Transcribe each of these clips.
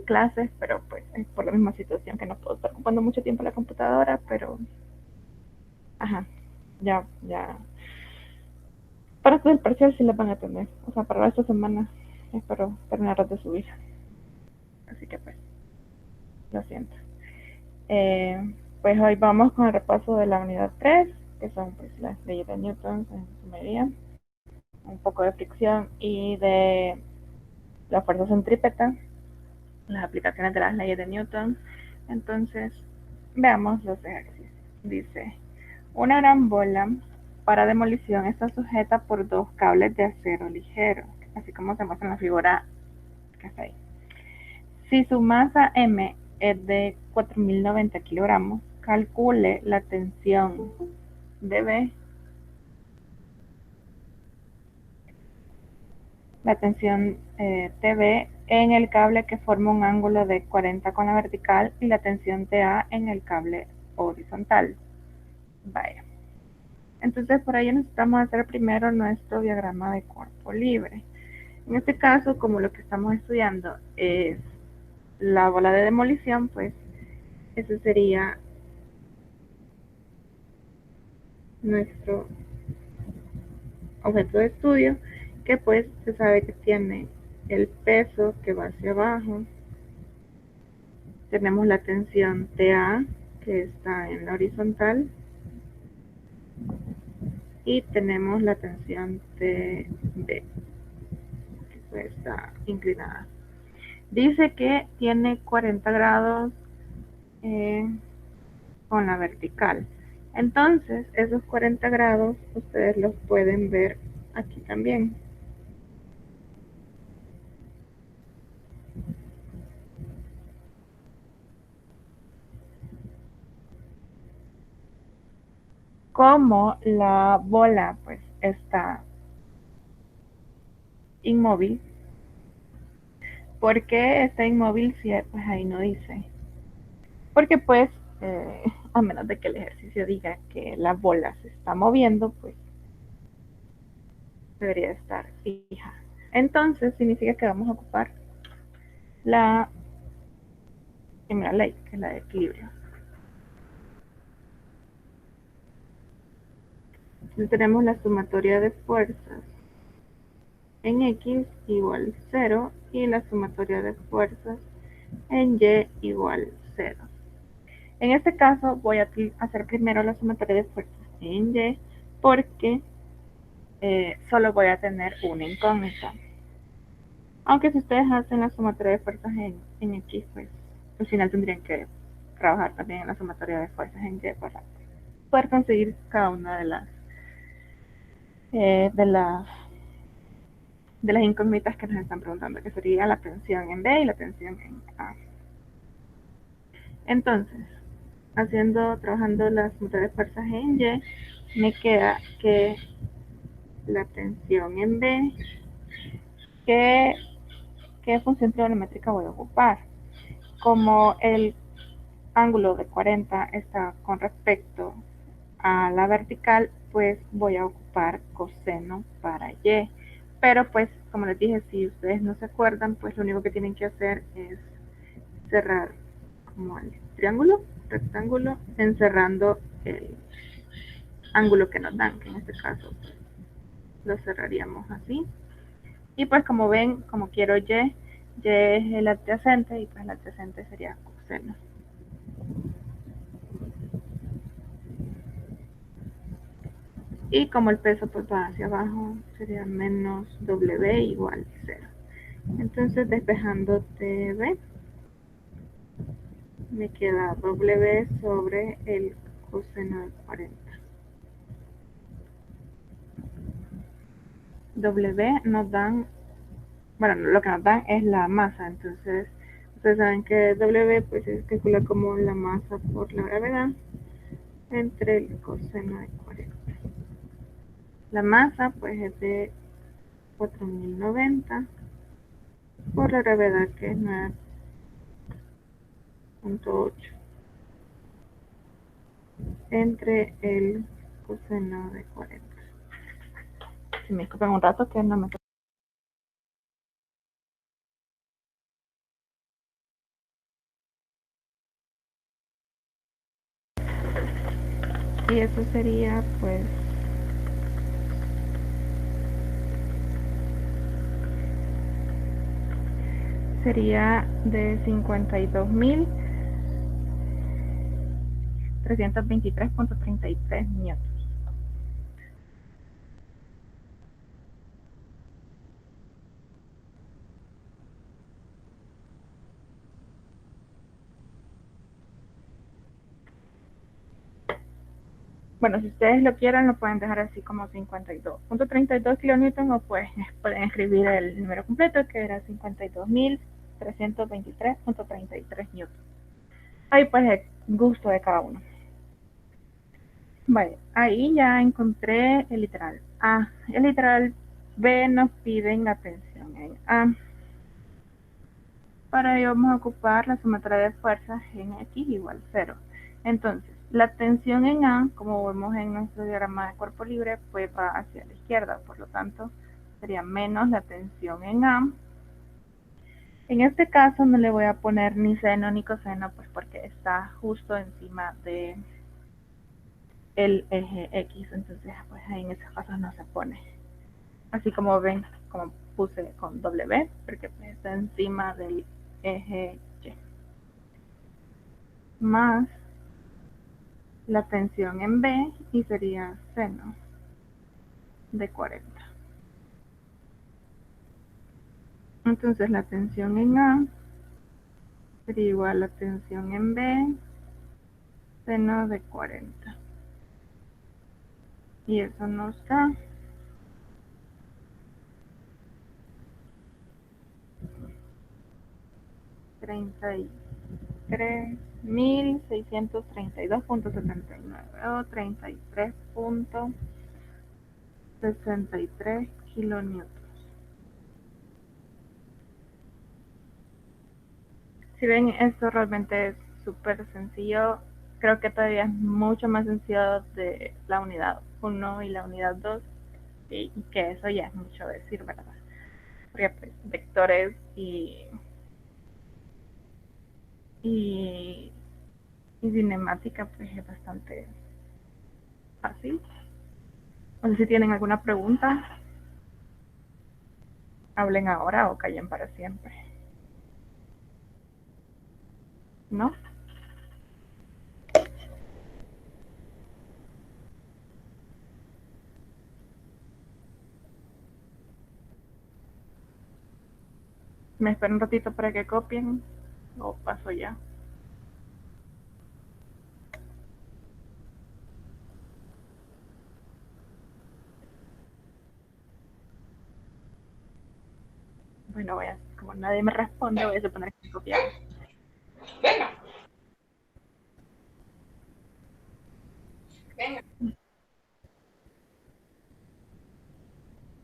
clases, pero pues es por la misma situación que no puedo estar ocupando mucho tiempo la computadora, pero ajá, ya. Para esto del parcial sí las van a tener, o sea, para esta semana espero terminar de subir, así que pues, lo siento. Pues hoy vamos con el repaso de la unidad 3, que son pues las leyes de Newton en su mayoría, un poco de fricción y de la fuerza centrípeta, las aplicaciones de las leyes de Newton. Entonces, veamos los ejercicios. Dice, una gran bola para demolición está sujeta por dos cables de acero ligero, así como se muestra en la figura que está ahí. Si su masa M es de 4.090 kilogramos, calcule la tensión dB, la tensión TB en el cable que forma un ángulo de 40 con la vertical y la tensión TA en el cable horizontal. Vaya. Entonces por ello necesitamos hacer primero nuestro diagrama de cuerpo libre. En este caso, como lo que estamos estudiando es la bola de demolición, pues ese sería nuestro objeto de estudio, que pues se sabe que tiene el peso que va hacia abajo, tenemos la tensión TA que está en la horizontal y tenemos la tensión TB que pues está inclinada. Dice que tiene 40 grados con la vertical. Entonces, esos 40 grados ustedes los pueden ver aquí también. Como la bola pues está inmóvil, ¿por qué está inmóvil si pues ahí no dice? Porque pues a menos de que el ejercicio diga que la bola se está moviendo, pues debería estar fija. Entonces significa que vamos a ocupar la primera ley, que es la de equilibrio. Entonces tenemos la sumatoria de fuerzas en X igual 0 y la sumatoria de fuerzas en Y igual 0. En este caso voy a hacer primero la sumatoria de fuerzas en Y porque solo voy a tener una incógnita. Aunque si ustedes hacen la sumatoria de fuerzas en X, pues al final tendrían que trabajar también en la sumatoria de fuerzas en Y para poder conseguir cada una eh, de las de las incógnitas que nos están preguntando, que sería la tensión en B y la tensión en A. Entonces, trabajando las sumatoria de fuerzas en Y, me queda que la tensión en B, ¿qué función trigonométrica voy a ocupar? Como el ángulo de 40 está con respecto a la vertical, pues voy a ocupar coseno para Y. Pero pues, como les dije, si ustedes no se acuerdan, pues lo único que tienen que hacer es cerrar como el triángulo, rectángulo, encerrando el ángulo que nos dan, que en este caso pues, lo cerraríamos así. Y pues como ven, como quiero Y es el adyacente y pues el adyacente sería coseno. Y como el peso pues va hacia abajo, sería menos W igual 0. Entonces despejando TB, me queda W sobre el coseno de 40. W nos dan, bueno, lo que nos dan es la masa, entonces ustedes saben que W pues se calcula como la masa por la gravedad entre el coseno de 40. La masa pues es de 4.090 por la gravedad que es 9.8 entre el coseno de 40. Si me disculpan un rato que no me Y eso sería pues sería de 52.323.33 newtons. Bueno, si ustedes lo quieren, lo pueden dejar así como 52.32 kilonewton o pues pueden escribir el número completo que era 52.323.33 newton. Ahí pues el gusto de cada uno. Vale, ahí ya encontré el literal A. El literal B nos piden la tensión en A. Para ello vamos a ocupar la sumatoria de fuerzas en X igual 0. Entonces, la tensión en A, como vemos en nuestro diagrama de cuerpo libre, pues va hacia la izquierda, por lo tanto sería menos la tensión en A. En este caso no le voy a poner ni seno ni coseno, pues porque está justo encima de el eje X, entonces pues en esos casos no se pone. Así como ven, como puse con W, porque pues está encima del eje Y. Más la tensión en B y sería seno de 40. Entonces la tensión en A sería igual a la tensión en B seno de 40. Y eso nos da 33.632.79 o 33.63 kilonewtons. Si ven, esto realmente es súper sencillo. Creo que todavía es mucho más sencillo de la unidad 1 y la unidad 2. Y que eso ya es mucho decir, ¿verdad? Porque pues, vectores y, y cinemática pues es bastante fácil. No sé si tienen alguna pregunta, hablen ahora o callen para siempre. ¿No? Me espero un ratito para que copien o paso ya. Bueno, voy a, como nadie me responde, voy a suponer que copiar. Venga.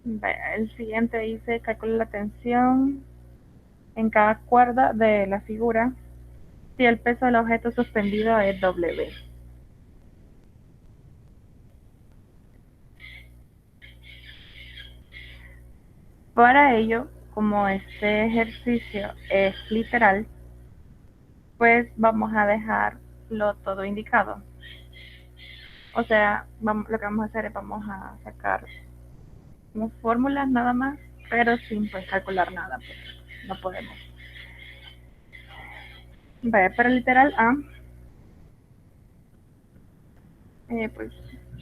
Venga. El siguiente dice, calcula la tensión en cada cuerda de la figura si el peso del objeto suspendido es W. Para ello, como este ejercicio es literal, pues vamos a dejarlo todo indicado. O sea, lo que vamos a hacer es vamos a sacar como fórmulas nada más, pero sin pues calcular nada, pues no podemos. Vaya, para el literal A, pues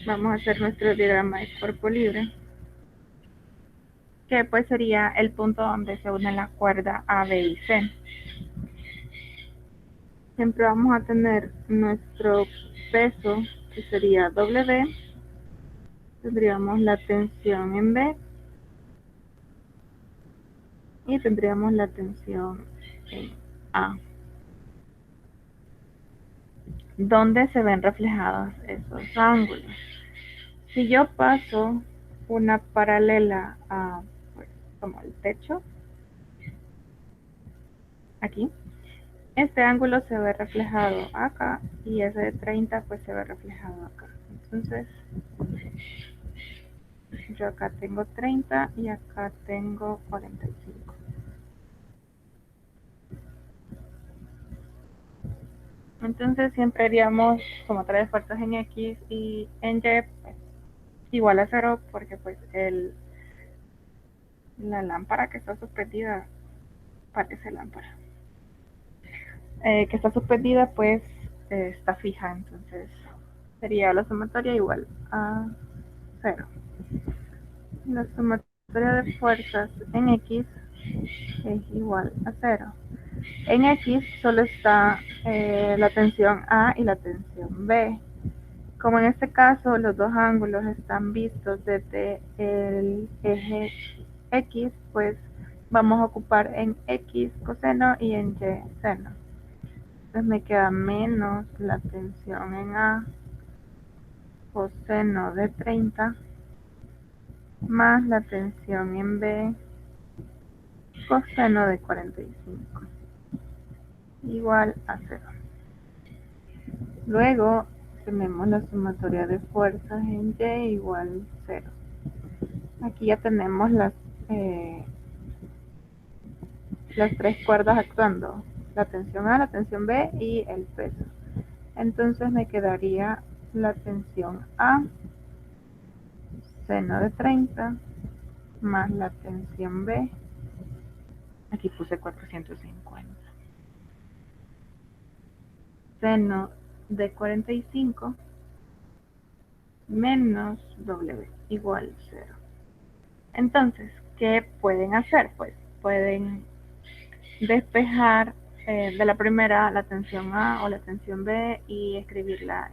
vamos a hacer nuestro diagrama de cuerpo libre, que pues sería el punto donde se une la cuerda A, B y C. Siempre vamos a tener nuestro peso, que sería W, tendríamos la tensión en B y tendríamos la tensión en A. ¿Dónde se ven reflejados esos ángulos? Si yo paso una paralela a, pues, como el techo, aquí, este ángulo se ve reflejado acá y ese de 30 pues se ve reflejado acá. Entonces, yo acá tengo 30 y acá tengo 45. Entonces siempre haríamos sumatoria de fuerzas en X y en Y pues, igual a 0 porque pues la lámpara que está suspendida parece lámpara. Que está suspendida pues está fija, entonces sería la sumatoria igual a 0. La sumatoria de fuerzas en X es igual a 0. En X solo está la tensión A y la tensión B. Como en este caso los dos ángulos están vistos desde el eje X, pues vamos a ocupar en X coseno y en Y seno. Entonces me queda menos la tensión en A coseno de 30 más la tensión en B coseno de 45 igual a 0. Luego tenemos la sumatoria de fuerzas en Y igual 0. Aquí ya tenemos las tres cuerdas actuando, la tensión A, la tensión B y el peso. Entonces me quedaría la tensión A seno de 30 más la tensión B, aquí puse 450, seno de 45 menos W igual 0. Entonces, ¿qué pueden hacer? Pues pueden despejar de la primera la tensión A o la tensión B y escribirla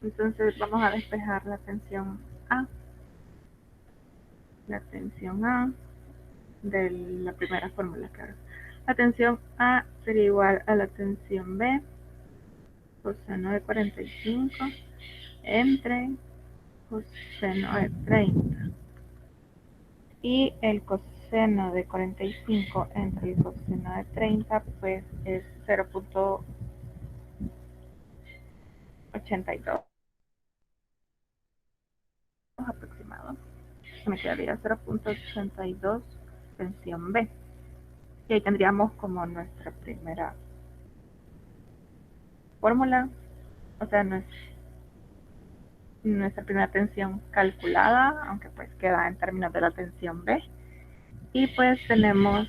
entonces vamos a despejar la tensión A de la primera fórmula, claro. La tensión A sería igual a la tensión B coseno de 45 entre coseno de 30 y el coseno de 45 entre el coseno de 30 pues es 0.82 aproximado. Me quedaría 0.82 tensión B. Y ahí tendríamos como nuestra primera fórmula, o sea, nuestra primera tensión calculada, aunque pues queda en términos de la tensión B. Y pues tenemos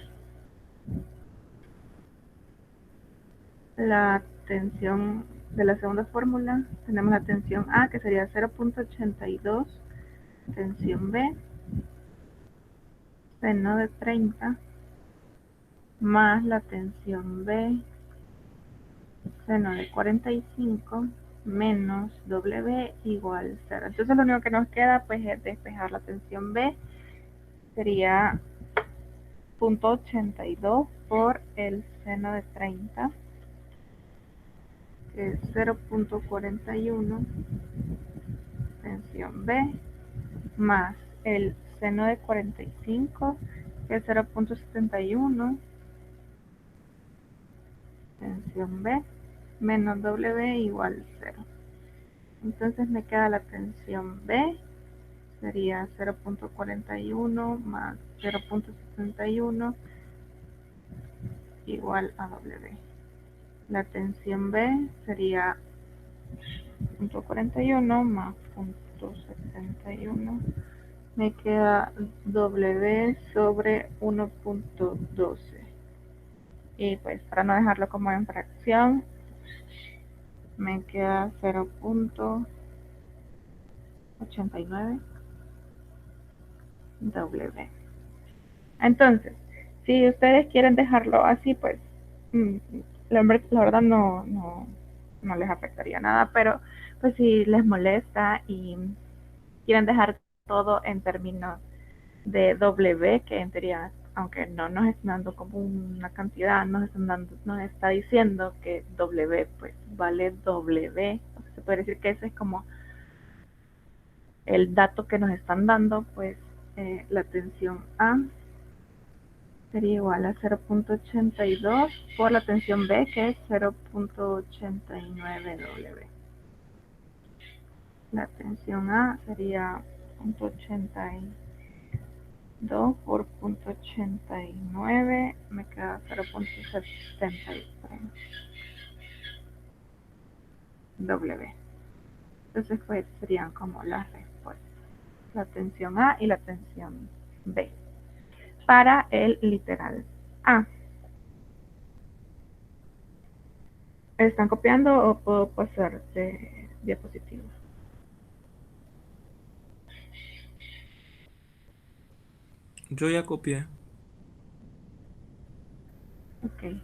la tensión de la segunda fórmula, tenemos la tensión A que sería 0.82 tensión B seno de 30 más la tensión B seno de 45 menos W igual 0. Entonces lo único que nos queda pues es despejar la tensión B, sería 0.82 por el seno de 30, que es 0.41 tensión B, más el seno de 45, que es 0.71 tensión B, menos W igual 0. Entonces me queda la tensión B, sería 0.41 más 0.71 igual a W. La tensión B sería 0.41 más 0.71. Me queda W sobre 1.12. Y pues para no dejarlo como en fracción, me queda 0.89 W. Entonces, si ustedes quieren dejarlo así, pues la verdad no les afectaría nada, pero pues si les molesta y quieren dejar todo en términos de W, que en teoría, aunque no nos están dando como una cantidad, nos está diciendo que W pues vale W, o sea, se puede decir que ese es como el dato que nos están dando, pues la tensión A sería igual a 0.82 por la tensión B, que es 0.89 W. La tensión A sería 0.82 por 0.89, me queda 0.73 W. Entonces pues serían como las respuestas, la tensión A y la tensión B para el literal A. ¿Están copiando o puedo pasar de diapositiva? Yo ya copié. Ok.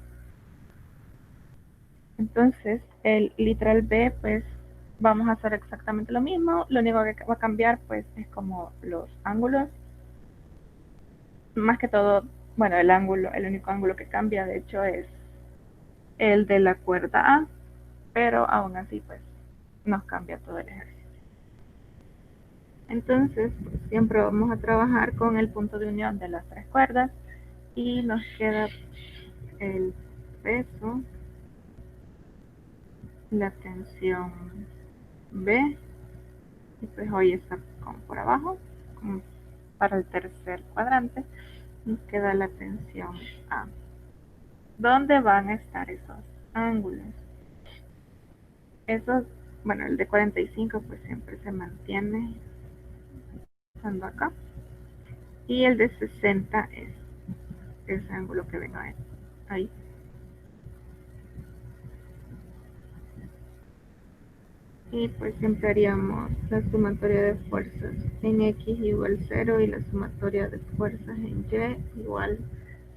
Entonces, el literal B, pues vamos a hacer exactamente lo mismo. Lo único que va a cambiar, pues, es como los ángulos. Más que todo, bueno, el ángulo, el único ángulo que cambia, de hecho, es el de la cuerda A, pero aún así, pues, nos cambia todo el ejercicio. Entonces, pues, siempre vamos a trabajar con el punto de unión de las tres cuerdas y nos queda el peso, la tensión B, y pues hoy está como por abajo, como para el tercer cuadrante, nos queda la tensión A. ¿Dónde van a estar esos ángulos? Esos, bueno, el de 45 pues siempre se mantiene estando acá, y el de 60 es ese ángulo que ven ahí. Y pues siempre haríamos la sumatoria de fuerzas en X igual 0 y la sumatoria de fuerzas en Y igual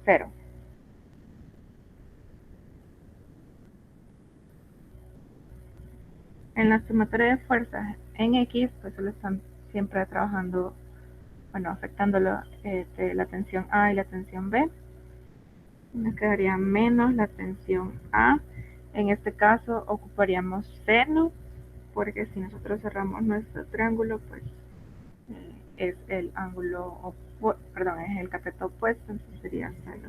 0. En la sumatoria de fuerzas en X, pues solo están siempre trabajando, bueno, afectándolo la tensión A y la tensión B. Nos quedaría menos la tensión A. En este caso ocuparíamos seno, porque si nosotros cerramos nuestro triángulo, pues es el ángulo, perdón, es el cateto opuesto, entonces sería seno.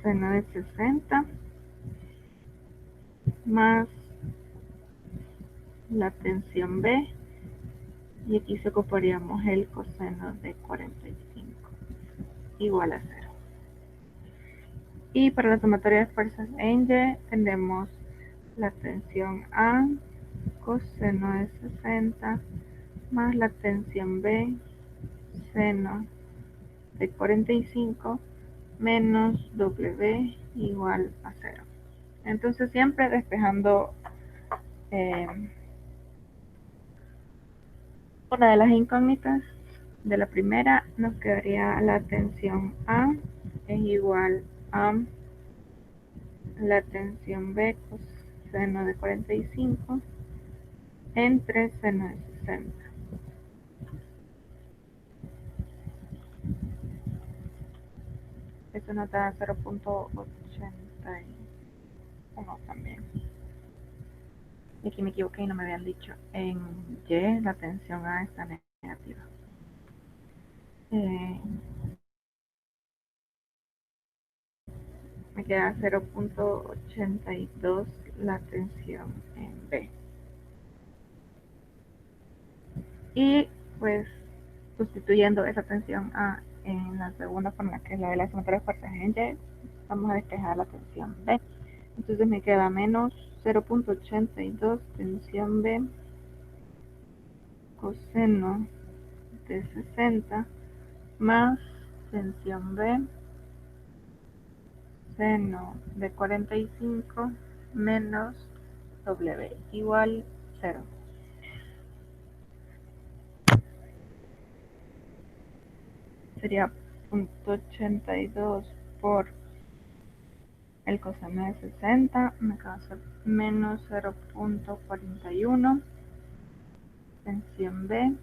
Seno de 60 más la tensión B, y aquí se ocuparíamos el coseno de 45 igual a 0. Y para la sumatoria de fuerzas en Y tenemos la tensión A coseno de 60 más la tensión B seno de 45 menos W igual a 0. Entonces siempre despejando eh, una de las incógnitas de la primera, nos quedaría la tensión A es igual a la tensión B coseno de 45 entre seno de 60. Eso nos da 0.81 también. Y aquí me equivoqué y no me habían dicho. En Y la tensión A está negativa. Eh, Me queda 0.82 la tensión en B. Y pues sustituyendo esa tensión A en la segunda forma, que es la de la sumatoria de fuerzas en Y, vamos a despejar la tensión B. Entonces me queda menos 0.82 tensión B coseno de 60 más tensión B seno de 45 menos W igual 0. Sería 0.82 por el coseno de 60, me queda menos 0.41 tensión B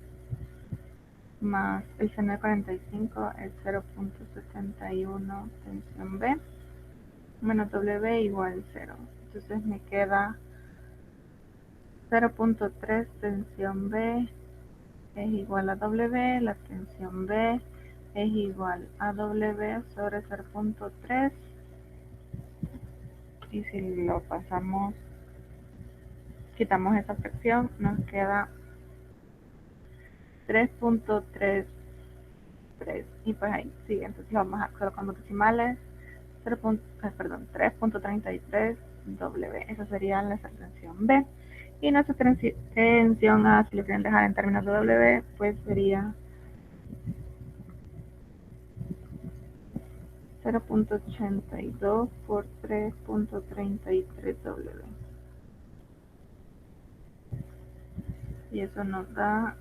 más el seno de 45 es 0.71 tensión B menos W igual 0. Entonces me queda 0.3 tensión B es igual a W, la tensión B es igual a W sobre 0.3, y si lo pasamos, quitamos esa fracción, nos queda 3.33, y pues ahí sigue. Entonces vamos a colocando decimales, perdón, 3.33 W. Esa sería la extensión B. Y nuestra tensión A, si lo quieren dejar en términos de W, pues sería 0.82 por 3.33 W. Y eso nos da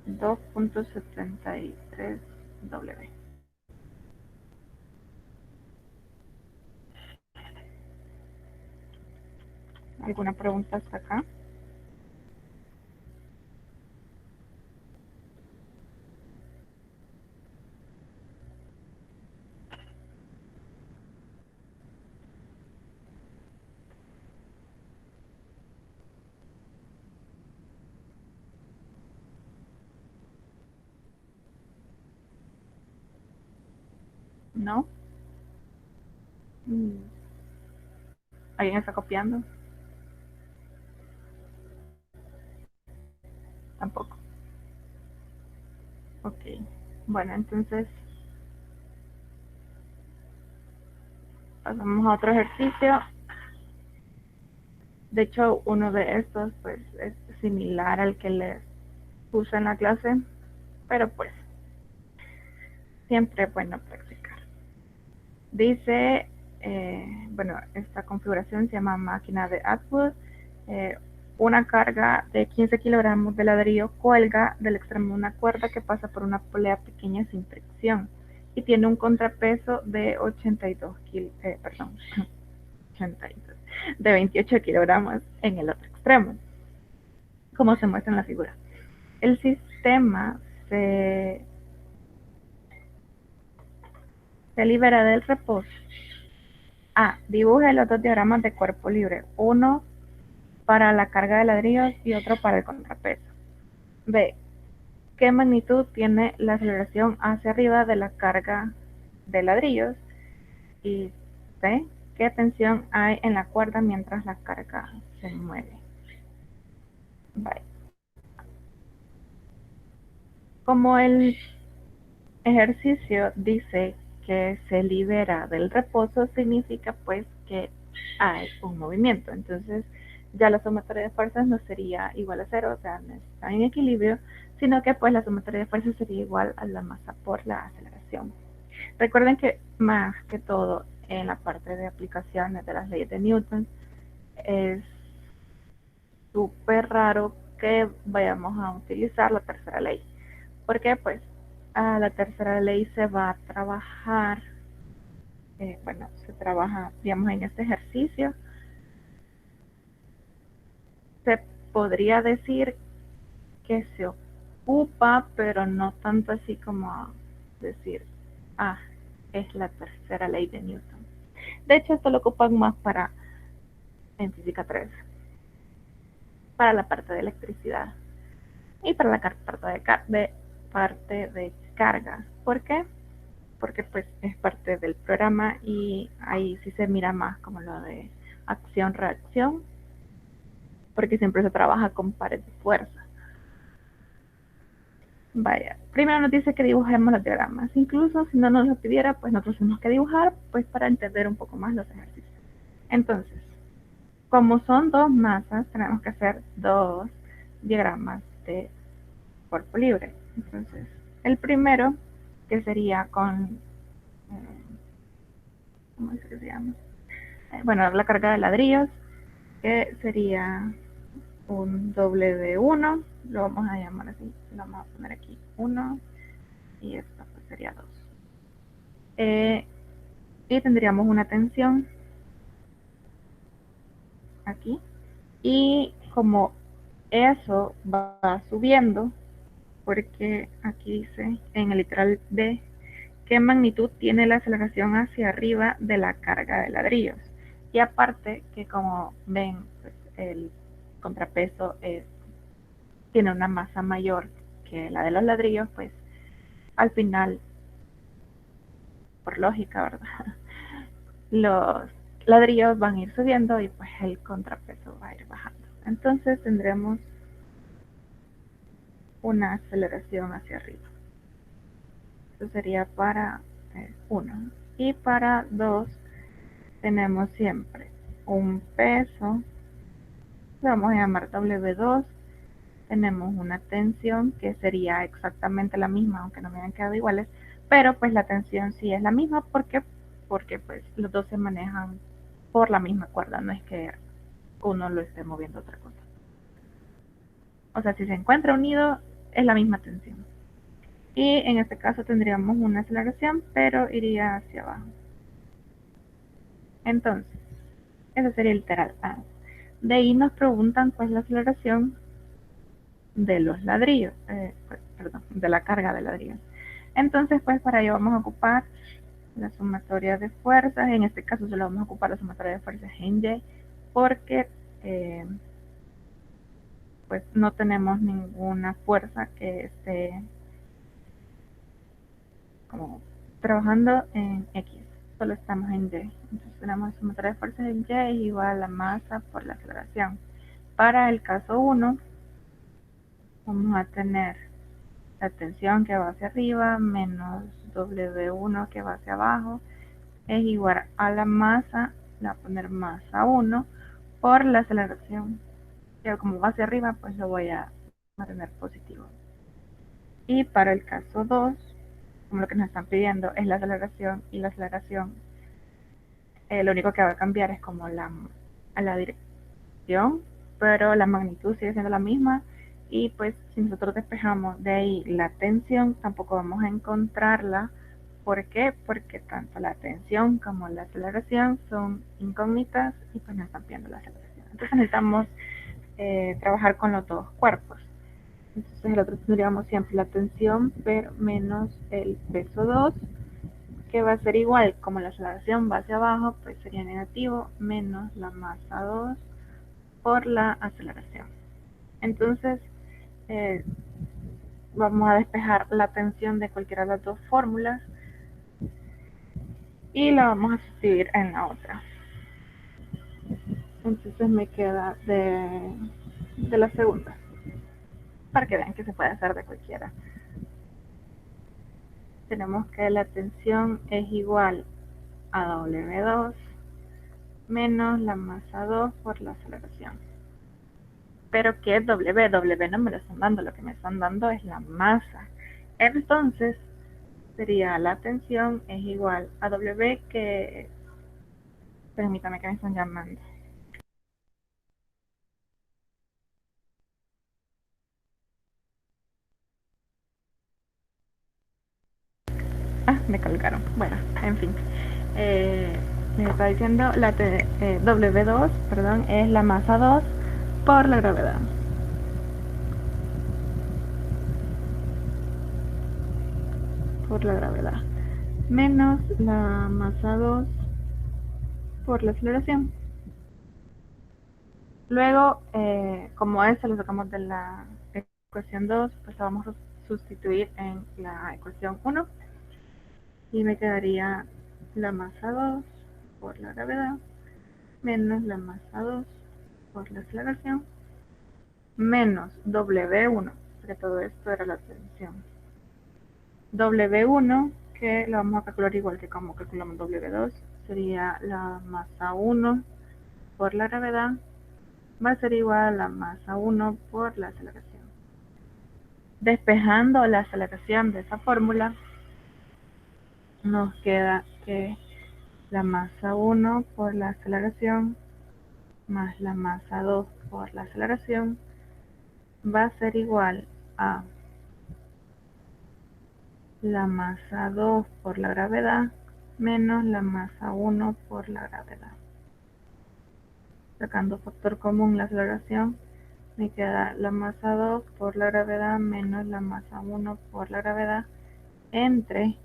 2.73 W. ¿Alguna pregunta hasta acá? ¿No? ¿Alguien está copiando? Tampoco. Ok. Bueno, entonces pasamos a otro ejercicio. De hecho, uno de estos pues es similar al que les puse en la clase, pero pues siempre es bueno practicar. Dice, bueno, esta configuración se llama máquina de Atwood. Una carga de 15 kilogramos de ladrillo cuelga del extremo de una cuerda que pasa por una polea pequeña sin fricción y tiene un contrapeso de 82 perdón, 82, de 28 kilogramos en el otro extremo, como se muestra en la figura. El sistema se libera del reposo. A. Dibuje los dos diagramas de cuerpo libre, uno para la carga de ladrillos y otro para el contrapeso. B. ¿Qué magnitud tiene la aceleración hacia arriba de la carga de ladrillos? Y C. ¿Qué tensión hay en la cuerda mientras la carga se mueve? Bye. Como el ejercicio dice que se libera del reposo, significa pues que hay un movimiento. Entonces ya la sumatoria de fuerzas no sería igual a cero, o sea, no está en equilibrio, sino que pues la sumatoria de fuerzas sería igual a la masa por la aceleración. Recuerden que más que todo en la parte de aplicaciones de las leyes de Newton es súper raro que vayamos a utilizar la tercera ley. Porque pues a la tercera ley se va a trabajar, bueno, se trabaja, digamos, en este ejercicio. Se podría decir que se ocupa, pero no tanto así como decir, ah, es la tercera ley de Newton. De hecho, esto lo ocupan más para en física 3, para la parte de electricidad y para la parte de cargas. ¿Por qué? Porque pues es parte del programa y ahí sí se mira más como lo de acción-reacción, porque siempre se trabaja con pares de fuerza. Vaya, primero nos dice que dibujemos los diagramas. Incluso si no nos lo pidiera, pues nosotros tenemos que dibujar, pues para entender un poco más los ejercicios. Entonces, como son dos masas, tenemos que hacer dos diagramas de cuerpo libre. Entonces, el primero, que sería con, ¿cómo es que se llama? Bueno, la carga de ladrillos, que sería un W1, lo vamos a llamar así, lo vamos a poner aquí 1 y esto pues sería 2. Y tendríamos una tensión aquí y como eso va subiendo, porque aquí dice en el literal B qué magnitud tiene la aceleración hacia arriba de la carga de ladrillos. Y aparte que como ven, pues el contrapeso tiene una masa mayor que la de los ladrillos, pues al final, por lógica, ¿verdad? Los ladrillos van a ir subiendo y pues el contrapeso va a ir bajando. Entonces tendremos una aceleración hacia arriba. Eso sería para es 1. Y para 2 tenemos siempre un peso, lo vamos a llamar W2. Tenemos una tensión que sería exactamente la misma, aunque no me hayan quedado iguales, pero pues la tensión sí es la misma porque pues los dos se manejan por la misma cuerda, no es que uno lo esté moviendo otra cosa. O sea, si se encuentra unido, es la misma tensión. Y en este caso tendríamos una aceleración, pero iría hacia abajo. Entonces, ese sería el literal A. De ahí nos preguntan cuál es la aceleración de los ladrillos, perdón, de la carga de ladrillos. Entonces, pues para ello vamos a ocupar la sumatoria de fuerzas. En este caso solo vamos a ocupar la sumatoria de fuerzas en Y, porque pues no tenemos ninguna fuerza que esté como trabajando en X, solo estamos en Y. Entonces tenemos la sumatoria de fuerzas en Y es igual a la masa por la aceleración. Para el caso 1, vamos a tener la tensión que va hacia arriba menos W1 que va hacia abajo es igual a la masa, le voy a poner masa 1 por la aceleración. Pero como va hacia arriba, pues lo voy a mantener positivo. Y para el caso 2, como lo que nos están pidiendo es la aceleración, y la aceleración lo único que va a cambiar es como la dirección, pero la magnitud sigue siendo la misma. Y pues si nosotros despejamos de ahí la tensión, tampoco vamos a encontrarla. ¿Por qué? Porque tanto la tensión como la aceleración son incógnitas y pues nos están pidiendo la aceleración. Entonces necesitamos trabajar con los dos cuerpos. Entonces el otro tendríamos siempre la tensión pero menos el peso 2, que va a ser igual, como la aceleración va hacia abajo, pues sería negativo, menos la masa 2 por la aceleración. Entonces, vamos a despejar la tensión de cualquiera de las dos fórmulas y la vamos a sustituir en la otra. Entonces me queda de la segunda, para que vean que se puede hacer de cualquiera. Tenemos que la tensión es igual a W2 menos la masa 2 por la aceleración. Pero ¿qué es W? W no me lo están dando, lo que me están dando es la masa. Entonces, sería la tensión es igual a W, que permítame que me están llamando. Ah, me colgaron. Bueno, en fin. Les está diciendo la W2, perdón, es la masa 2 por la gravedad. Por la gravedad. Menos la masa 2 por la aceleración. Luego, como esto lo sacamos de la ecuación 2, pues la vamos a sustituir en la ecuación 1. Y me quedaría la masa 2 por la gravedad menos la masa 2 por la aceleración menos W1, porque todo esto era la tensión. W1, que lo vamos a calcular igual que como calculamos W2, sería la masa 1 por la gravedad, va a ser igual a la masa 1 por la aceleración. Despejando la aceleración de esa fórmula, nos queda que la masa 1 por la aceleración más la masa 2 por la aceleración va a ser igual a la masa 2 por la gravedad menos la masa 1 por la gravedad. Sacando factor común la aceleración, me queda la masa 2 por la gravedad menos la masa 1 por la gravedad entre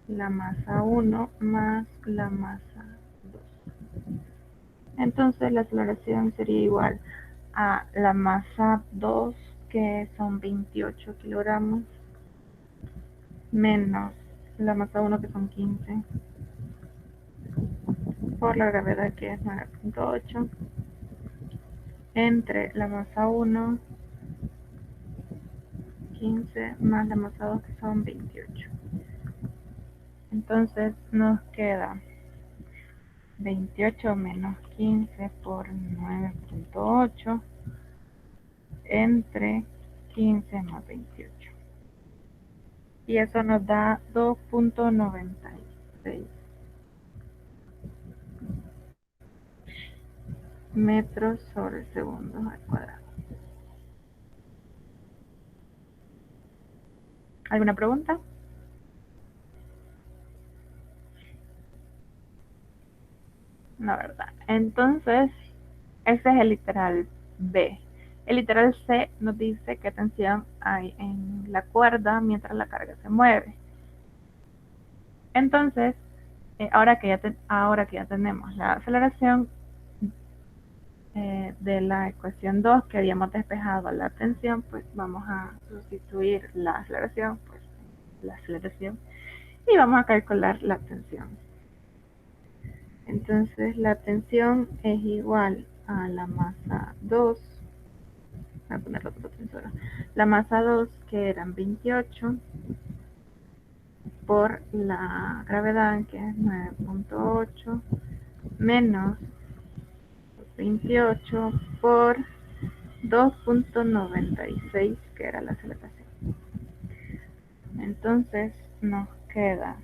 la masa 1 más la masa 2. Entonces la aceleración sería igual a la masa 2, que son 28 kilogramos, menos la masa 1, que son 15, por la gravedad, que es 9.8, entre la masa 1, 15, más la masa 2, que son 28. Entonces nos queda 28 menos 15 por 9.8 entre 15 más 28. Y eso nos da 2.96 metros sobre segundo al cuadrado. ¿Alguna pregunta? No, ¿verdad? Entonces, ese es el literal B. El literal C nos dice qué tensión hay en la cuerda mientras la carga se mueve. Entonces, ahora que ya tenemos la aceleración de la ecuación 2 que habíamos despejado la tensión, pues vamos a sustituir la aceleración, y vamos a calcular la tensión. Entonces la tensión es igual a la masa 2, voy a poner otra tensora, la masa 2 que eran 28 por la gravedad que es 9.8 menos 28 por 2.96 que era la aceleración. Entonces nos queda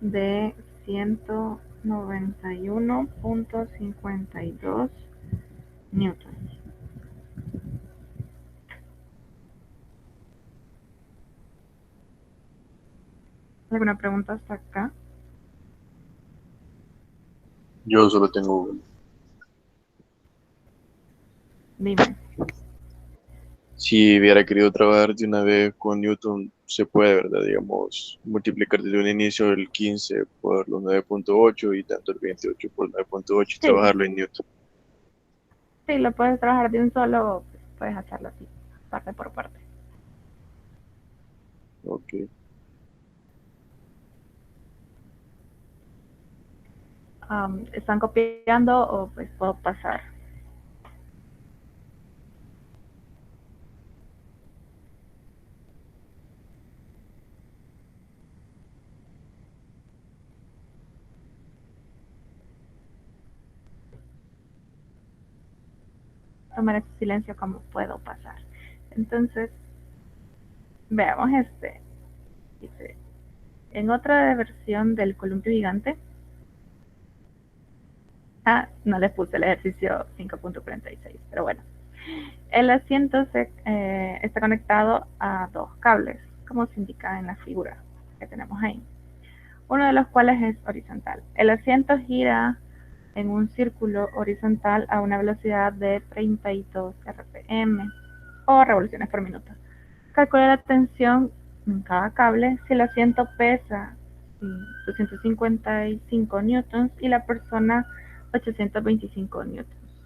de 191.52 newtons. ¿Alguna pregunta hasta acá? Yo solo tengo uno. Dime. Si hubiera querido trabajar de una vez con Newton, se puede, ¿verdad? Digamos, multiplicar desde un inicio el 15 por los 9.8 y tanto el 28 por 9.8 y Sí, trabajarlo en Newton. sí, lo puedes trabajar de un solo, pues, puedes hacerlo así, parte por parte. Ok. ¿Están copiando o pues puedo pasar? Tomar ese silencio como puedo pasar. Entonces, veamos este. Dice, en otra versión del columpio gigante, no les puse el ejercicio 5.46, pero bueno. El asiento está conectado a dos cables, como se indica en la figura que tenemos ahí. Uno de los cuales es horizontal. El asiento gira en un círculo horizontal a una velocidad de 32 RPM o revoluciones por minuto. Calcula la tensión en cada cable si el asiento pesa 255 newtons y la persona 825 newtons.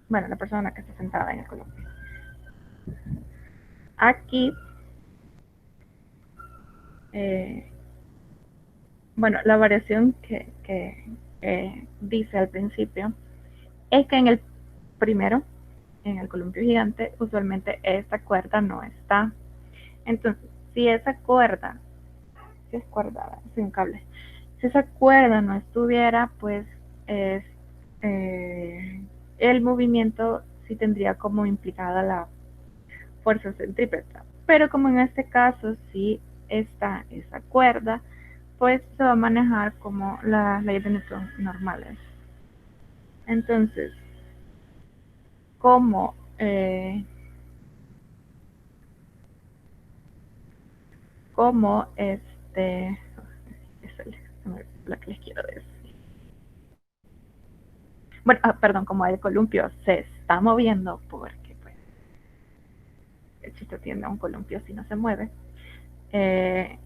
Bueno, la persona que está sentada en el columpio. Aquí, bueno, la variación que dice al principio es que en el primero, en el columpio gigante, usualmente esta cuerda no está. Entonces, si esa cuerda, si es cuerda, es un cable, si esa cuerda no estuviera, pues es, el movimiento sí tendría como implicada la fuerza centrípeta. Pero como en este caso sí está esa cuerda, pues se va a manejar como las leyes de Newton normales. Entonces, como es lo que les quiero decir. Bueno, perdón, como el columpio se está moviendo porque pues, el chiste tiende a un columpio si no se mueve, pues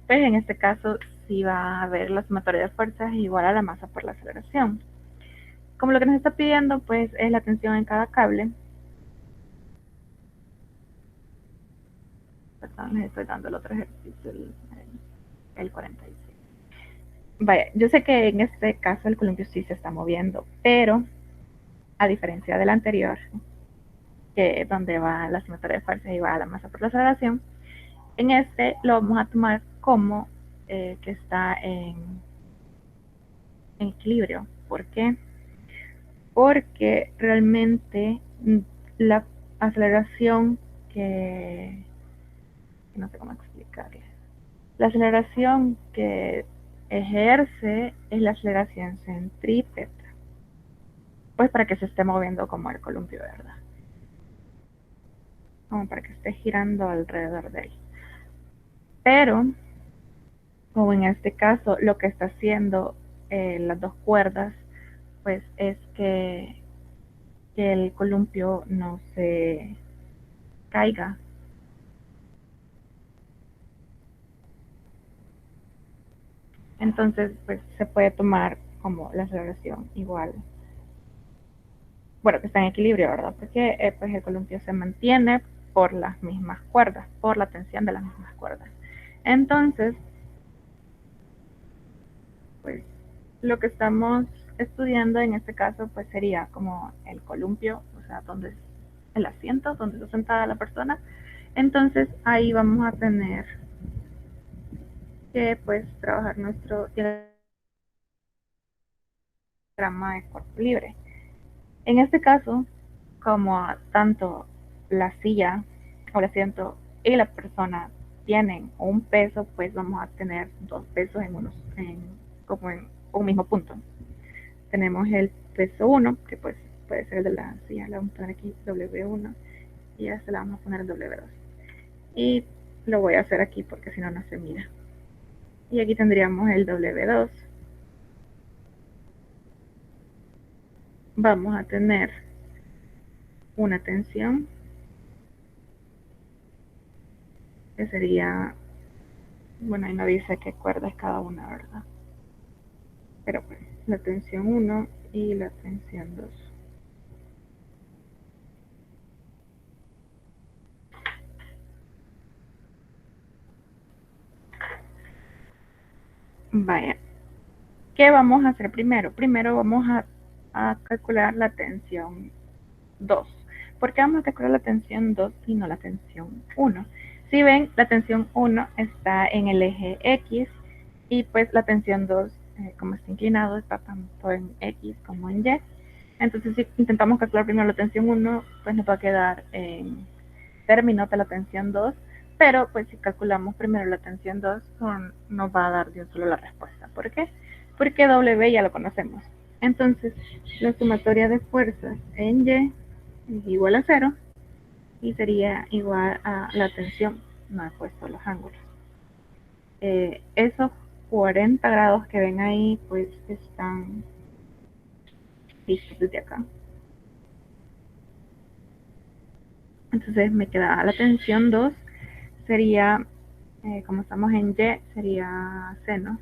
en este caso sí va a haber la sumatoria de fuerzas igual a la masa por la aceleración. Como lo que nos está pidiendo pues es la tensión en cada cable. Perdón, les estoy dando el otro ejercicio, el 46. Vaya, yo sé que en este caso el columpio sí se está moviendo, pero a diferencia del anterior, que donde va la sumatoria de fuerzas y va la masa por la aceleración. En este lo vamos a tomar como que está en equilibrio. ¿Por qué? Porque realmente la aceleración que no sé cómo explicarle. La aceleración que ejerce es la aceleración centrípeta, pues para que se esté moviendo como el columpio, ¿verdad? Como para que esté girando alrededor de él. Pero, como en este caso, lo que está haciendo las dos cuerdas, pues es que el columpio no se caiga. Entonces, pues se puede tomar como la aceleración igual. Bueno, que está en equilibrio, ¿verdad? Porque pues el columpio se mantiene por las mismas cuerdas, por la tensión de las mismas cuerdas. Entonces, pues lo que estamos estudiando en este caso pues sería como el columpio, o sea, donde es el asiento, donde está sentada la persona. Entonces ahí vamos a tener que pues trabajar nuestro diagrama de cuerpo libre. En este caso, como tanto la silla o el asiento y la persona tienen un peso, pues vamos a tener dos pesos como en un mismo punto. Tenemos el peso 1, que pues puede ser el de la silla, le vamos a poner aquí W1 y a este le vamos a poner el W2. Y lo voy a hacer aquí porque si no, no se mira. Y aquí tendríamos el W2. Vamos a tener una tensión que sería, bueno, ahí no dice qué cuerda es cada una, ¿verdad? Pero pues la tensión 1 y la tensión 2. Vaya, ¿qué vamos a hacer primero? Primero vamos a calcular la tensión 2. ¿Por qué vamos a calcular la tensión 2 y no la tensión 1? Si ven, la tensión 1 está en el eje X y pues la tensión 2, como está inclinado, está tanto en X como en Y. Entonces, si intentamos calcular primero la tensión 1, pues nos va a quedar en términos de la tensión 2, pero pues si calculamos primero la tensión 2, nos va a dar de un solo la respuesta. ¿Por qué? Porque W ya lo conocemos. Entonces, la sumatoria de fuerzas en Y es igual a 0 y sería igual a la tensión. No he puesto los ángulos. Esos 40 grados que ven ahí, pues están listos desde acá. Entonces me queda la tensión 2, sería, como estamos en Y, sería seno,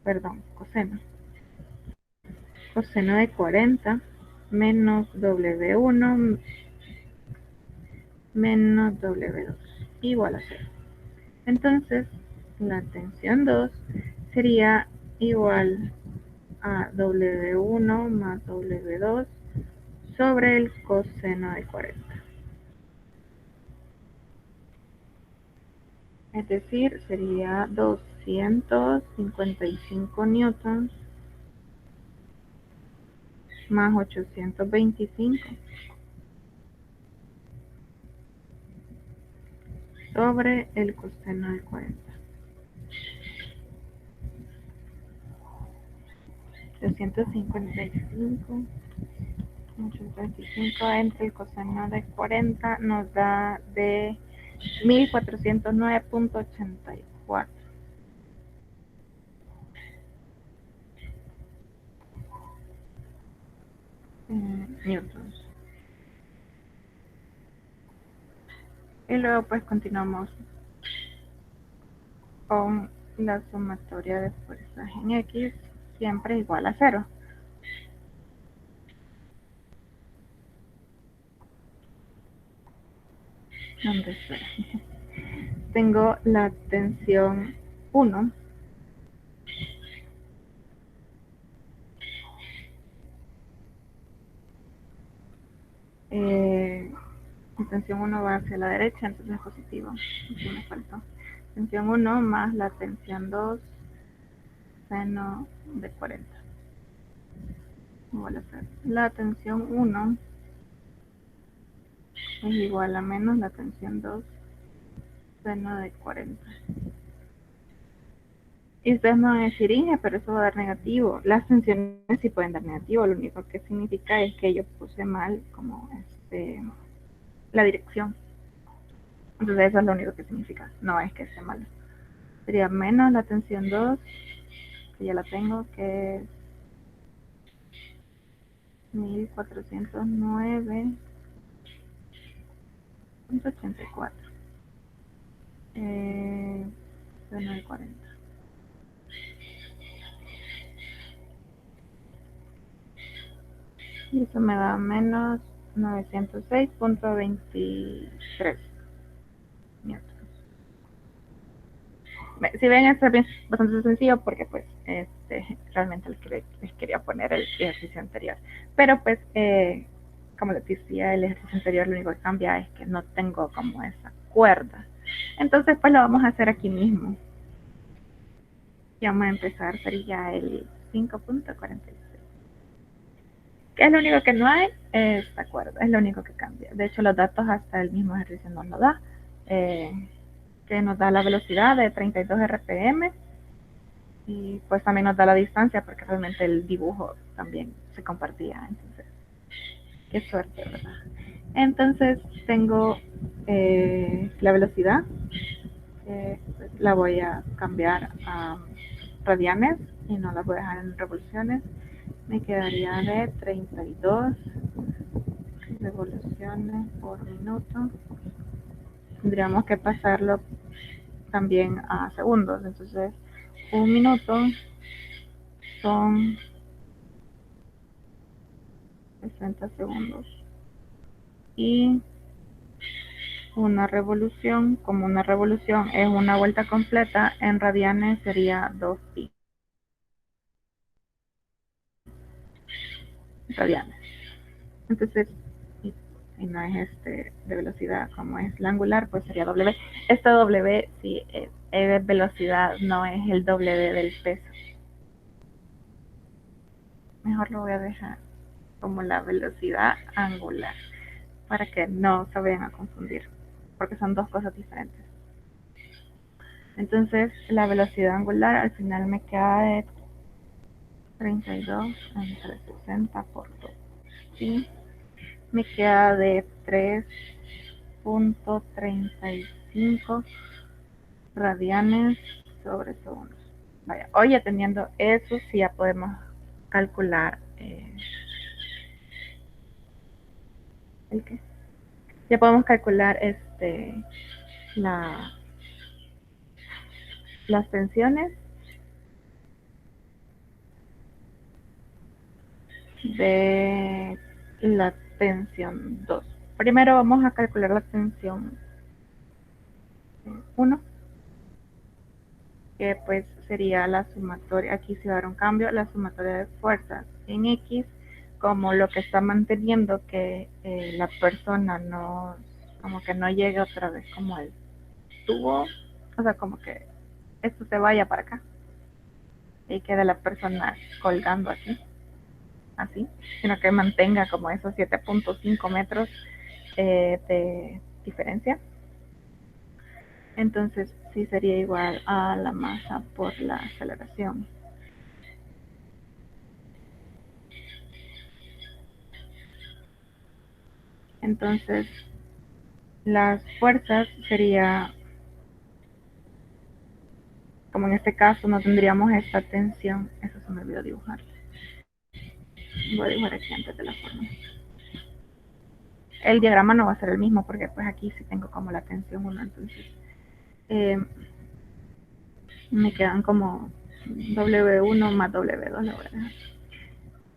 perdón, coseno. Coseno de 40 menos W1 menos W2 igual a 0. Entonces, la tensión 2 sería igual a W1 más W2 sobre el coseno de 40. Es decir, sería 255 newtons más 825 sobre el coseno de 40. 355, 825 entre el coseno de 40 nos da de 1409.84 newtons. Y luego pues continuamos con la sumatoria de fuerzas en X, siempre igual a 0. ¿Dónde está? Tengo la tensión 1 La tensión 1 va hacia la derecha, entonces es positivo. Aquí me faltó. Tensión 1 más la tensión 2 seno de 40. Voy a hacer. La tensión 1 es igual a menos la tensión 2 seno de 40. Y ustedes me van a decir, Inge, pero eso va a dar negativo. Las tensiones sí pueden dar negativo, lo único que significa es que yo puse mal como la dirección. Entonces eso es lo único que significa, no es que esté mal. Sería menos la tensión 2, que ya la tengo, que es 1409.84. Seno de 40. Y eso me da menos 906.23 newtons. Si ven, esto es bastante sencillo porque pues realmente les quería poner el ejercicio anterior. Pero pues, como les decía, el ejercicio anterior lo único que cambia es que no tengo como esa cuerda. Entonces pues lo vamos a hacer aquí mismo. Y vamos a empezar, sería el 5.46. ¿Qué es lo único que no hay? Esta cuerda, es lo único que cambia. De hecho, los datos hasta el mismo ejercicio nos lo da. Que nos da la velocidad de 32 RPM y pues también nos da la distancia porque realmente el dibujo también se compartía. Entonces, qué suerte, ¿verdad? Entonces tengo la velocidad, pues, la voy a cambiar a radianes y no la voy a dejar en revoluciones. Me quedaría de 32 revoluciones por minuto. Tendríamos que pasarlo también a segundos. Entonces, un minuto son 60 segundos. Y una revolución, como una revolución es una vuelta completa, en radianes sería 2pi radianes. Entonces, y no es de velocidad como es la angular, pues sería W. Esta W sí es velocidad, no es el W del peso. Mejor lo voy a dejar como la velocidad angular para que no se vayan a confundir, porque son dos cosas diferentes. Entonces, la velocidad angular al final me queda de 32 entre 60 por 2. Y me queda de 3.35 radianes sobre segundos. Vaya, hoy ya teniendo eso, sí ya podemos calcular ¿el qué? Ya podemos calcular las tensiones de la tensión 2. Primero vamos a calcular la tensión 1, que pues sería la sumatoria, aquí se va a dar un cambio, la sumatoria de fuerzas en X, como lo que está manteniendo que la persona no, como que no llegue otra vez como el tubo, o sea, como que esto se vaya para acá y quede la persona colgando aquí, así, sino que mantenga como esos 7.5 metros de diferencia. Entonces sí sería igual a la masa por la aceleración. Entonces las fuerzas sería, como en este caso no tendríamos esta tensión, eso se me olvidó dibujar. Voy a dibujar aquí antes de la forma. El diagrama no va a ser el mismo porque pues aquí sí tengo como la tensión 1, entonces me quedan como W1 más W2.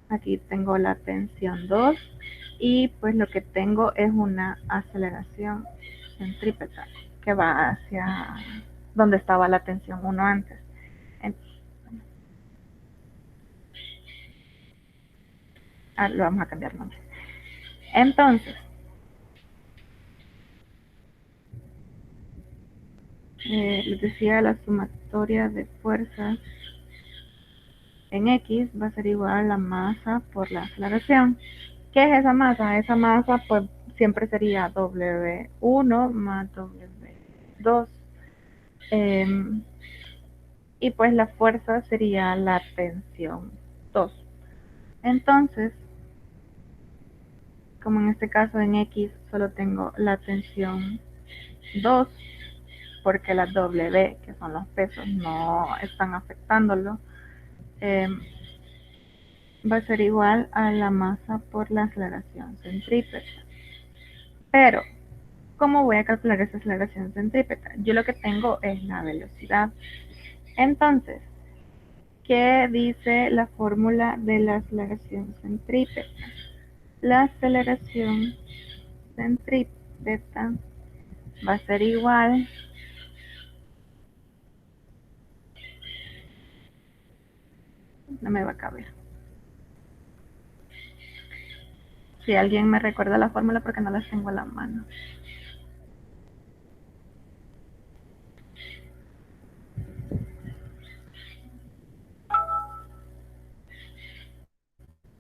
Aquí tengo la tensión 2 y pues lo que tengo es una aceleración centrípeta que va hacia donde estaba la tensión 1 antes. Lo vamos a cambiar nombre. Entonces, les decía, la sumatoria de fuerzas en X va a ser igual a la masa por la aceleración. ¿Qué es esa masa? Esa masa pues siempre sería W1 más W2. Y pues la fuerza sería la tensión 2. Entonces, como en este caso en X solo tengo la tensión 2, porque las W, que son los pesos, no están afectándolo, va a ser igual a la masa por la aceleración centrípeta. Pero, ¿cómo voy a calcular esa aceleración centrípeta? Yo lo que tengo es la velocidad. Entonces, ¿qué dice la fórmula de la aceleración centrípeta? La aceleración centrípeta va a ser igual no me va a caber. Si alguien me recuerda la fórmula porque no las tengo a la mano.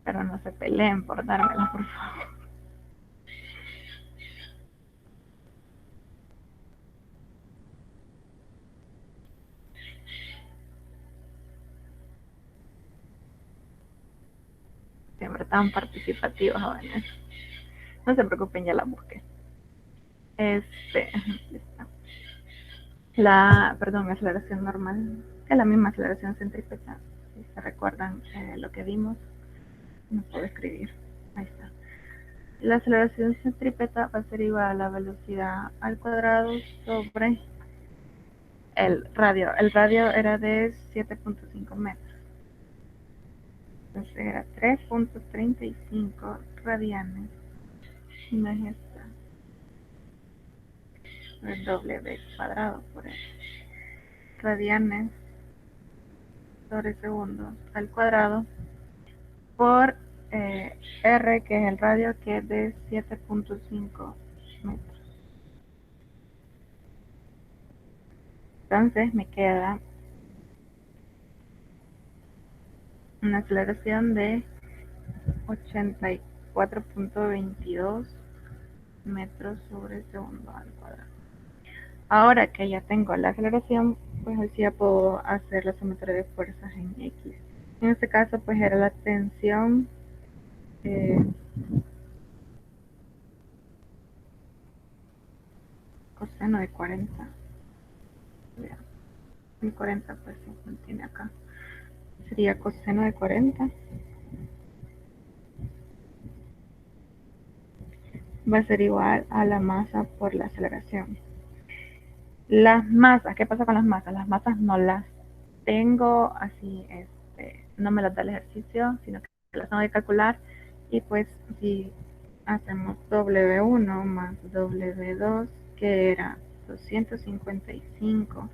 Pero no se peleen por dármela, por favor. Siempre tan participativos, jóvenes. No se preocupen, ya la busqué. Perdón, aceleración normal, que es la misma aceleración centrípeta. Si se recuerdan lo que vimos, no puedo escribir. Ahí está. La aceleración centrípeta va a ser igual a la velocidad al cuadrado sobre el radio. El radio era de 7.5 metros. Entonces era 3.35 radianes. No es esta. El doble de cuadrado por eso. Radianes sobre segundos al cuadrado por R, que es el radio, que es de 7.5 metros. Entonces me queda una aceleración de 84.22 metros sobre segundo al cuadrado. Ahora que ya tengo la aceleración, pues así ya puedo hacer la sumatoria de fuerzas en X. En este caso, pues era la tensión coseno de 40. El 40 pues se mantiene acá. Sería coseno de 40. Va a ser igual a la masa por la aceleración. Las masas, ¿qué pasa con las masas? Las masas no las tengo así, no me las da el ejercicio, sino que las tengo que calcular. Y pues si hacemos W1 más W2, que era 255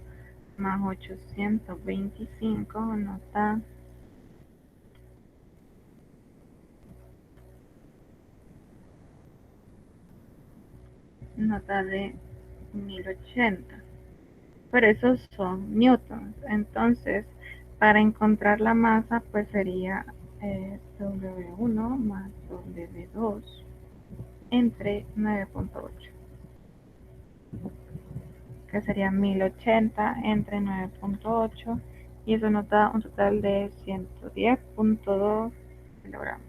más 825, nota de 1080. Pero esos son newtons. Entonces, para encontrar la masa, pues sería W1 más W2 entre 9.8, que sería 1080 entre 9.8, y eso nos da un total de 110.2 kilogramos.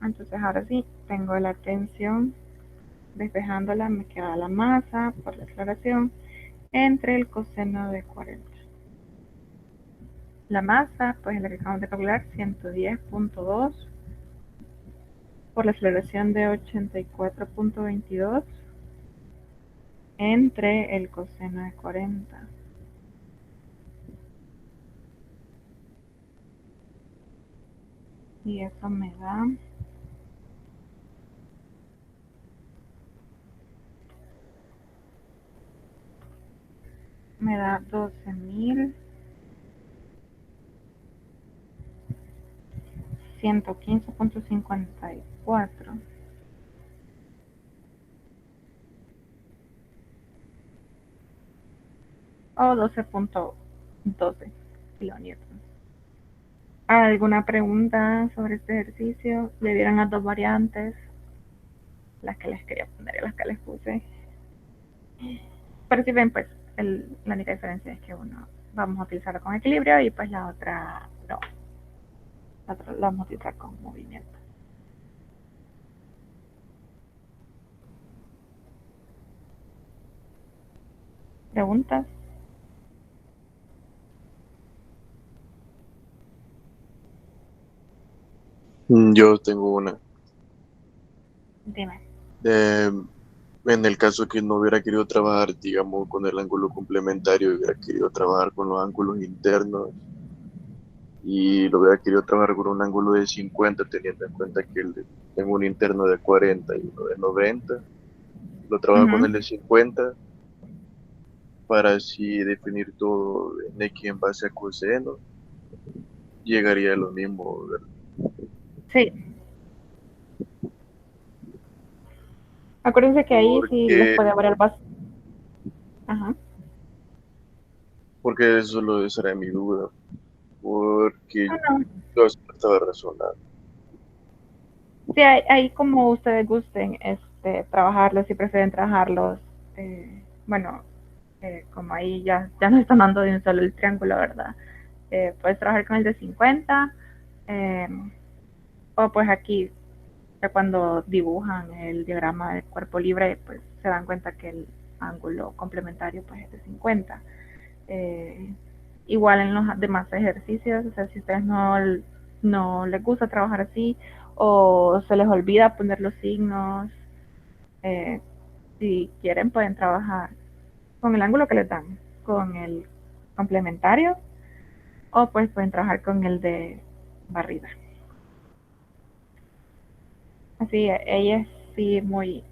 Entonces ahora sí, tengo la tensión, despejándola me queda la masa por la aceleración entre el coseno de 40. La masa, pues la que acabamos de calcular, 110.2 por la aceleración de 84.22 entre el coseno de 40. Y eso me da me da 12.115.54. o 12.12 kilonewtons. ¿Alguna pregunta sobre este ejercicio? ¿Le dieron las dos variantes? Las que les quería poner y las que les puse. Pero si ven, pues la única diferencia es que uno vamos a utilizarlo con equilibrio y pues la otra no. La otra la vamos a utilizar con movimiento. ¿Preguntas? Yo tengo una. Dime. Eh, en el caso que no hubiera querido trabajar, digamos, con el ángulo complementario, hubiera querido trabajar con los ángulos internos y lo hubiera querido trabajar con un ángulo de 50, teniendo en cuenta que tengo un interno de 40 y uno de 90. Lo trabajo con el de 50 para así definir todo en X en base a coseno. Llegaría a lo mismo, ¿verdad? Sí. Acuérdense que ahí sí les Porque, puede variar bastante. Ajá. porque esa era mi duda. Porque No, no. yo estaba razonando. Sí, ahí como ustedes gusten trabajarlos, si prefieren trabajarlos, bueno, como ahí ya no están dando de un solo el triángulo, ¿verdad? Puedes trabajar con el de 50, eh, o pues aquí, ya cuando dibujan el diagrama del cuerpo libre, pues se dan cuenta que el ángulo complementario pues es de 50. Eh, Igual en los demás ejercicios, o sea, si a ustedes no les gusta trabajar así o se les olvida poner los signos, eh, si quieren pueden trabajar con el ángulo que les dan, con el complementario, o pues pueden trabajar con el de barrida. Así, ella es sí muy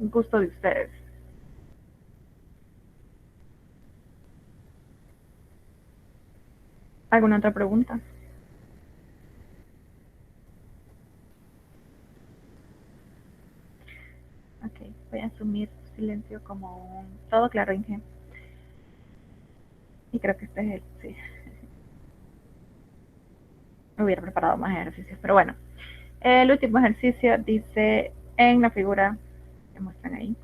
gusto de ustedes. ¿Alguna otra pregunta? Ok, voy a asumir silencio como un todo claro, Inge. Y creo que este es el, sí, me hubiera preparado más ejercicios, pero bueno. El último ejercicio dice en la figura que muestran ahí,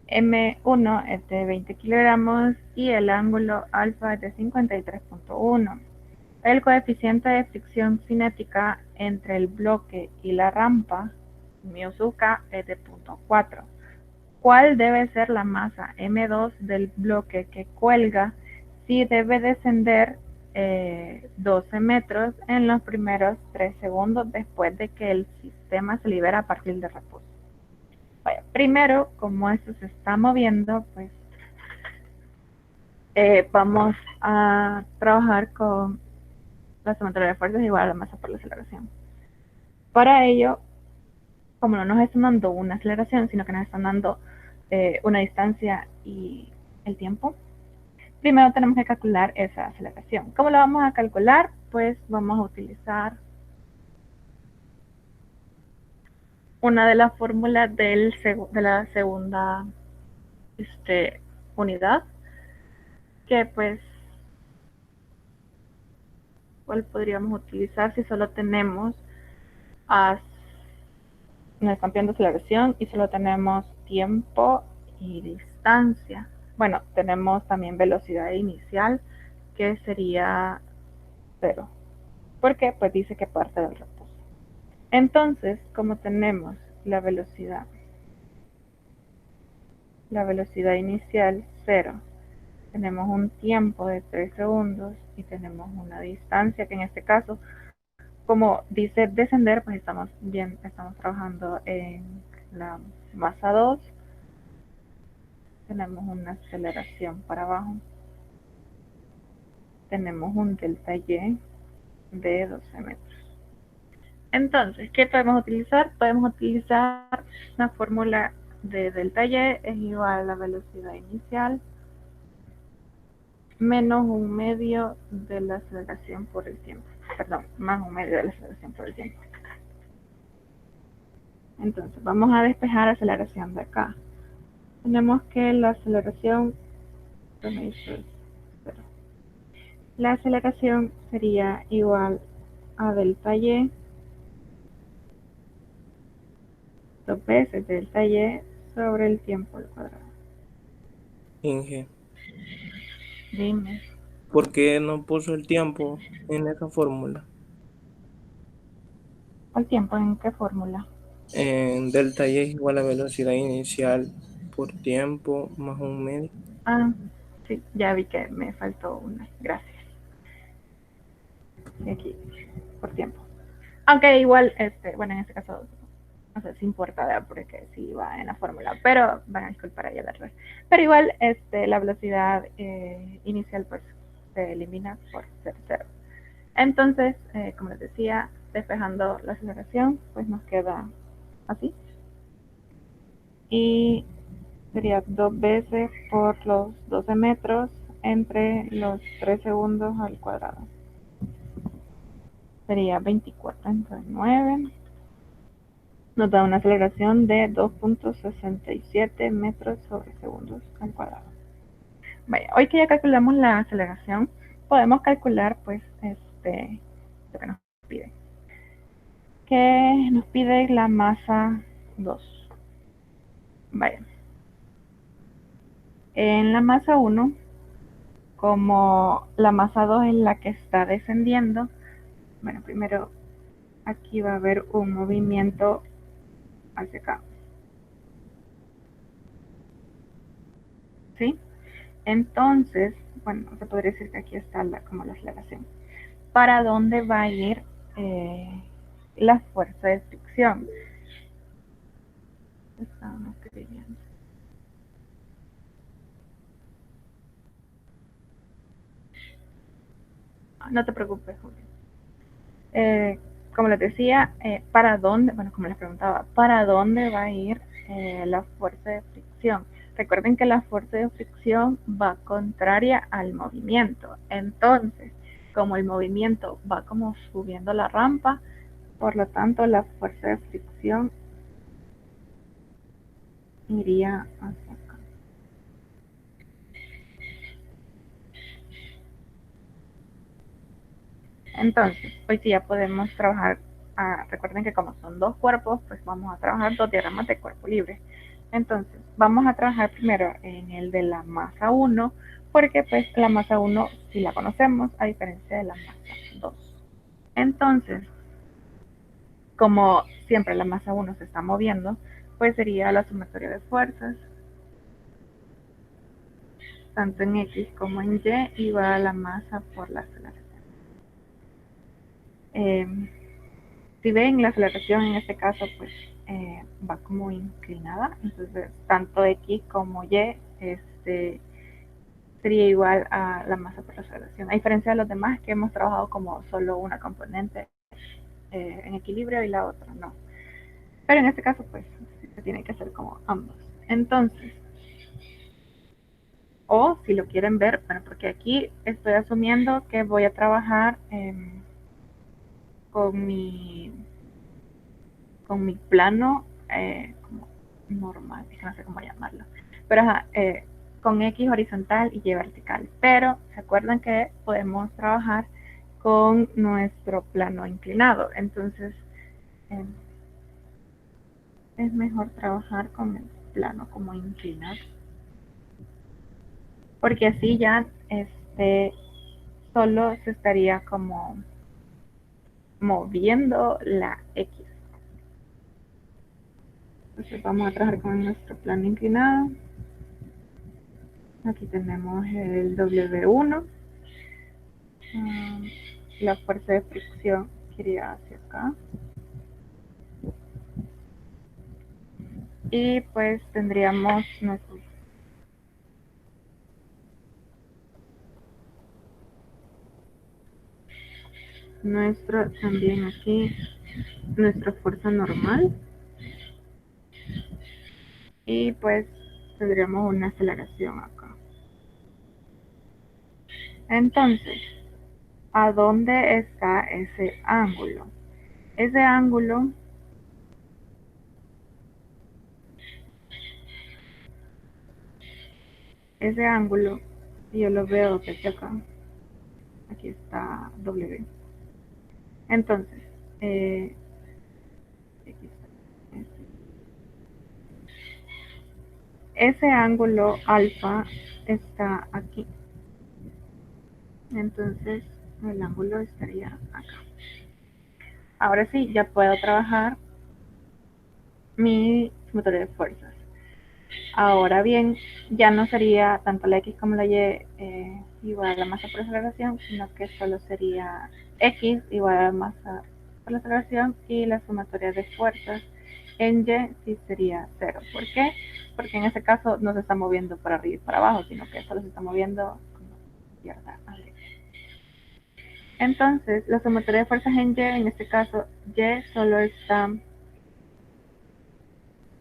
M1 es de 20 kilogramos y el ángulo alfa es de 53.1. El coeficiente de fricción cinética entre el bloque y la rampa, mu sub k, es de 0.4. ¿Cuál debe ser la masa M2 del bloque que cuelga si debe descender 12 metros en los primeros 3 segundos después de que el sistema se libera a partir de reposo? Vaya, primero, como esto se está moviendo, pues vamos a trabajar con la sumatoria de fuerzas igual a la masa por la aceleración. Para ello, como no nos están dando una aceleración, sino que nos están dando una distancia y el tiempo, primero tenemos que calcular esa aceleración. ¿Cómo la vamos a calcular? Pues vamos a utilizar una de las fórmulas de la segunda unidad, que pues, ¿cuál podríamos utilizar si solo tenemos nos están pidiendo aceleración y solo tenemos tiempo y distancia? Bueno, tenemos también velocidad inicial, que sería 0. ¿Por qué? Pues dice que parte del reposo. Entonces, como tenemos la velocidad inicial 0, tenemos un tiempo de 3 segundos y tenemos una distancia que en este caso, como dice descender, pues estamos trabajando en la masa 2. Tenemos una aceleración para abajo, tenemos un delta Y de 12 metros. Entonces, ¿qué podemos utilizar? Podemos utilizar la fórmula de delta Y es igual a la velocidad inicial menos un medio de la aceleración por el tiempo. Perdón, más un medio de la aceleración por el tiempo. Entonces, vamos a despejar aceleración de acá. Tenemos que la aceleración esto me hizo 0. La aceleración sería igual a delta y, 2 veces delta y sobre el tiempo al cuadrado. Inge, Dime. ¿por qué no puso el tiempo en esa fórmula? ¿Cuál tiempo? ¿En qué fórmula? En delta y es igual a velocidad inicial por tiempo más un medio. Ah, sí, ya vi que me faltó una. Gracias. Y aquí, por tiempo. Aunque igual, bueno, en este caso, no sé si importa, ¿verdad? Porque sí va en la fórmula, pero van a disculpar ahí el error. Pero igual, la velocidad inicial pues se elimina por ser 0. Entonces, como les decía, despejando la aceleración, pues nos queda así. Y sería 2 veces por los 12 metros entre los 3 segundos al cuadrado. Sería 24 entre 9. Nos da una aceleración de 2.67 metros sobre segundos al cuadrado. Vaya, hoy que ya calculamos la aceleración, podemos calcular pues lo que nos pide. Que nos pide la masa 2. Vaya. En la masa 1, como la masa 2 es la que está descendiendo, bueno, primero aquí va a haber un movimiento hacia acá. ¿Sí? Entonces, bueno, se podría decir que aquí está como la aceleración. ¿Para dónde va a ir la fuerza de fricción? Estamos escribiendo. No te preocupes, Julio. Como les decía, ¿para dónde? Bueno, como les preguntaba, ¿para dónde va a ir la fuerza de fricción? Recuerden que la fuerza de fricción va contraria al movimiento. Entonces, como el movimiento va como subiendo la rampa, por lo tanto, la fuerza de fricción iría hacia acá. Entonces, hoy sí ya podemos trabajar. Recuerden que como son dos cuerpos, pues vamos a trabajar dos diagramas de cuerpo libre. Entonces, vamos a trabajar primero en el de la masa 1, porque pues la masa 1 sí la conocemos, a diferencia de la masa 2. Entonces, como siempre la masa 1 se está moviendo, pues sería la sumatoria de fuerzas, tanto en X como en Y, y va a la masa por la aceleración. Si ven, la aceleración en este caso pues va como inclinada, entonces tanto X como Y sería igual a la masa por la aceleración, a diferencia de los demás que hemos trabajado como solo una componente en equilibrio y la otra no. Pero en este caso pues se tiene que hacer como ambos. Entonces, o si lo quieren ver, bueno, porque aquí estoy asumiendo que voy a trabajar con mi plano como normal, es que no sé cómo llamarlo, pero con X horizontal y Y vertical, pero se acuerdan que podemos trabajar con nuestro plano inclinado, entonces eh, es mejor trabajar con el plano como inclinado, porque así ya solo se estaría como moviendo la X. Entonces vamos a trabajar con nuestro plano inclinado. Aquí tenemos el W1. La fuerza de fricción iría hacia acá. Y pues tendríamos nuestro también aquí, nuestra fuerza normal. Y pues tendríamos una aceleración acá. Entonces, ¿a dónde está ese ángulo? Ese ángulo Y yo lo veo desde acá. Aquí está W. Entonces, ese ángulo alfa está aquí. Entonces, el ángulo estaría acá. Ahora sí, ya puedo trabajar mi sumatoria de fuerzas. Ahora bien, ya no sería tanto la X como la Y igual a la masa por aceleración, sino que solo sería X igual a la masa por la aceleración y la sumatoria de fuerzas en Y sí sería 0. ¿Por qué? Porque en ese caso no se está moviendo para arriba y para abajo, sino que solo se está moviendo como izquierda a derecha. Entonces, la sumatoria de fuerzas en Y, en este caso, Y solo está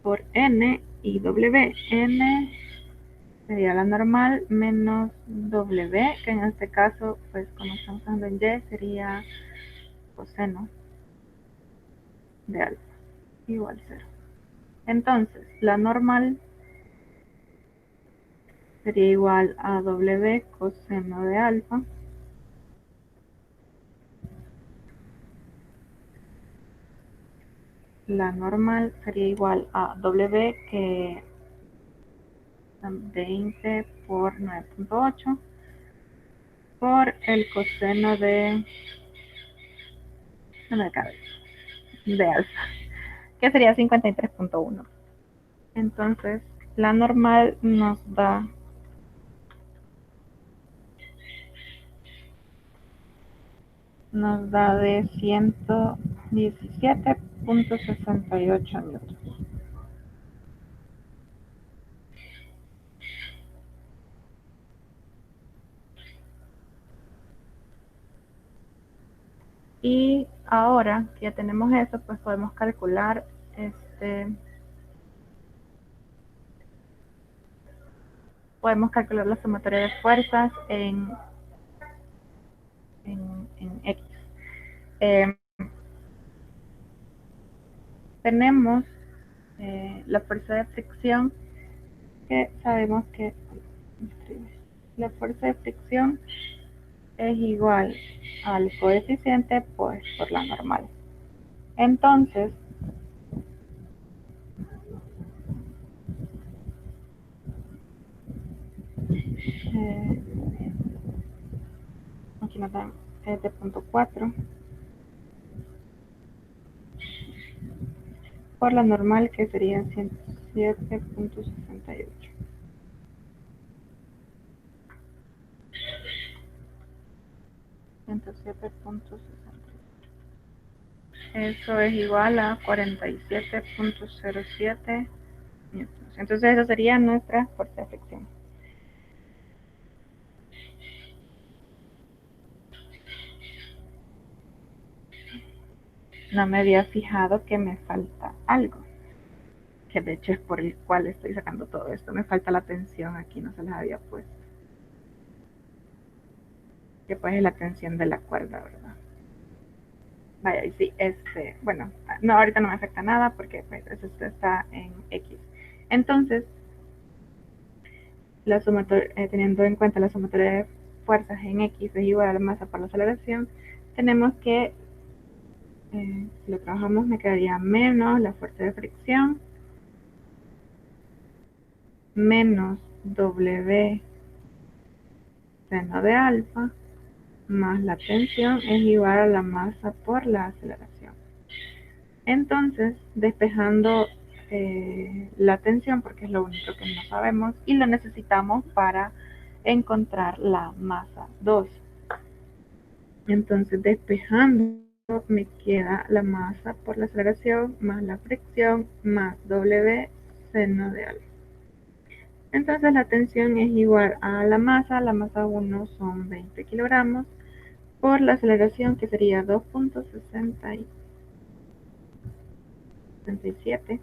por N y W. N sería la normal menos W, que en este caso, pues como estamos usando en Y, sería coseno de alfa igual 0. Entonces, la normal sería igual a W coseno de alfa la normal sería igual a W, que 20 por 9.8 por el coseno de alfa, que sería 53.1. Entonces, la normal nos da de 117.68 newtons. Y ahora que ya tenemos eso, pues podemos calcular la sumatoria de fuerzas en X. Tenemos la fuerza de fricción, que sabemos que la fuerza de fricción es igual al coeficiente pues por la normal. Entonces, aquí nos dan 7.4 por la normal, que sería 107.68. Eso es igual a 47.07 newtons. Entonces esa sería nuestra fuerza de fricción. No me había fijado que me falta algo, que de hecho es por el cual estoy sacando todo esto. Me falta la tensión aquí, no se las había puesto. Que pues es la tensión de la cuerda, ¿verdad? Vaya, y sí, bueno, no, ahorita no me afecta nada porque pues eso está en X. Entonces, teniendo en cuenta la sumatoria de fuerzas en X es igual a la masa por la aceleración, tenemos que, si lo trabajamos, me quedaría menos la fuerza de fricción, menos W seno de alfa, más la tensión es igual a la masa por la aceleración. Entonces, despejando la tensión, porque es lo único que no sabemos y lo necesitamos para encontrar la masa 2. Entonces, despejando, me queda la masa por la aceleración más la fricción más W seno de alfa. Entonces, la tensión es igual a la masa 1 son 20 kilogramos, por la aceleración, que sería 2.67,